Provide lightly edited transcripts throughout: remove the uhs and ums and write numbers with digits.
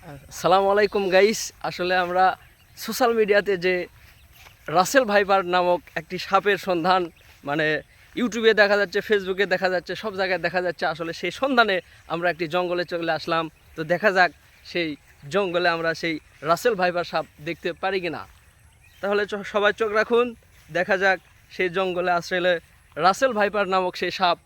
আসসালামু আলাইকুম গাইস। আসলে আমরা সোশ্যাল মিডিয়াতে যে রাসেল ভাইপার নামক একটি সাপের সন্ধান মানে ইউটিউবে দেখা যাচ্ছে, ফেসবুকে দেখা যাচ্ছে, সব জায়গায় দেখা যাচ্ছে। আসলে সেই সন্ধানে আমরা একটি জঙ্গলে চলে আসলাম। তো দেখা যাক সেই জঙ্গলে আমরা সেই রাসেল ভাইপার সাপ দেখতে পারি কি না। তাহলে সবাই চোখ রাখুন, দেখা যাক সেই জঙ্গলে আসলে রাসেল ভাইপার নামক সেই সাপ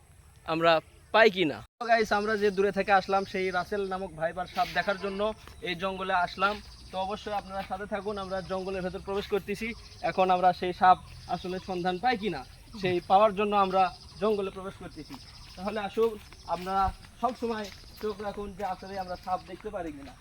আমরা পাই কি না। গাইস, আমরা যে দূরে থেকে আসলাম সেই রাসেল নামক ভাইপার সাপ দেখার জন্য এই জঙ্গলে আসলাম। তো অবশ্যই আপনারা সাথে থাকুন, আমরা জঙ্গলের ভেতর প্রবেশ করতেছি। এখন আমরা সেই সাপ আসলে সন্ধান পাই কি না সেই পাওয়ার জন্য আমরা জঙ্গলে প্রবেশ করতেছি। তাহলে আসুন, আপনারা সব সময় চোখ রাখুন যে আসলে আমরা সাপ দেখতে পারি কিনা।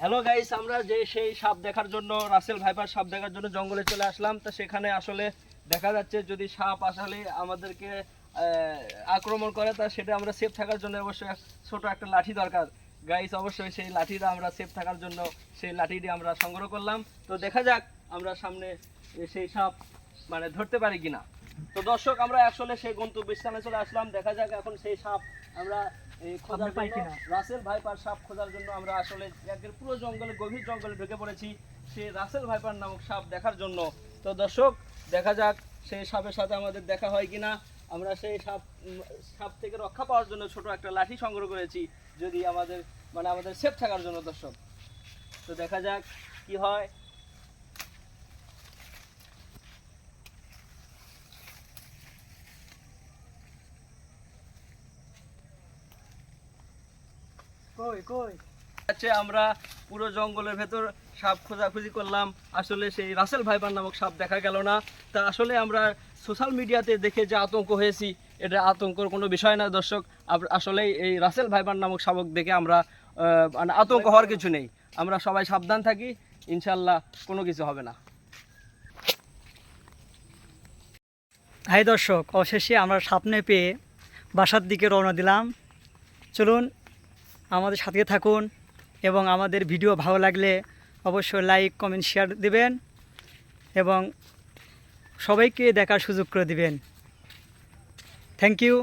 হ্যালো গাইস, আমরা যে সেই সাপ দেখার জন্য রাসেল ভাইপার সাপ দেখার জন্য জঙ্গলে চলে আসলাম। তো সেখানে আসলে দেখা যাচ্ছে যদি সাপ আসলে আমাদেরকে আক্রমণ করে তা সেটা আমরা সেফ থাকার জন্য অবশ্যই ছোট একটা লাঠি দরকার গাইস। অবশ্যই সেই লাঠিটা আমরা সেফ থাকার জন্য সেই লাঠিটি আমরা সংগ্রহ করলাম। তো দেখা যাক আমরা সামনে সেই সাপ মানে ধরতে পারি কিনা। তো দর্শক, আমরা আসলে সেই গন্তব্যস্থানে চলে আসলাম। দেখা যাক এখন সেই সাপ আমরা খোঁজার পাই কিনা। রাসেল ভাইপার সাপ খোঁজার জন্য আমরা আসলে একদম পুরো জঙ্গলে, গভীর জঙ্গলে ঢুকে পড়েছি সেই রাসেল ভাইপার নামক সাপ দেখার জন্য। তো দর্শক, দেখা যাক সেই সাপের সাথে আমাদের দেখা হয় কিনা। আমরা সেই সাপ থেকে রক্ষা পাওয়ার জন্য ছোট একটা লাঠি সংগ্রহ করেছি, যদি আমাদের আমাদের সেফ থাকার জন্য। দর্শক, তো দেখা যাক কি হয়। আমরা পুরো জঙ্গলের ভেতর সাপ খোঁজাখুঁজি করলাম, আসলে সেই রাসেল ভাইপার নামক সাপ দেখা গেল না। তা আসলে আমরা সোশ্যাল মিডিয়াতে দেখে যে আতঙ্ক হয়েছি, এটা আতঙ্কর কোনো বিষয় না দর্শক। আসলে এই রাসেল ভাইপার নামক শাবক দেখে আমরা মানে আতঙ্ক হওয়ার কিছু নেই। আমরা সবাই সাবধান থাকি, ইনশাল্লাহ কোনো কিছু হবে না। হাই দর্শক, অবশেষে আমরা সামনে পেয়ে বাসার দিকে রওনা দিলাম। চলুন আমাদের সাথে থাকুন এবং আমাদের ভিডিও ভালো লাগলে অবশ্যই লাইক, কমেন্ট, শেয়ার দিবেন এবং সবাইকে দেখার সুযোগ করে দিবেন। Thank you.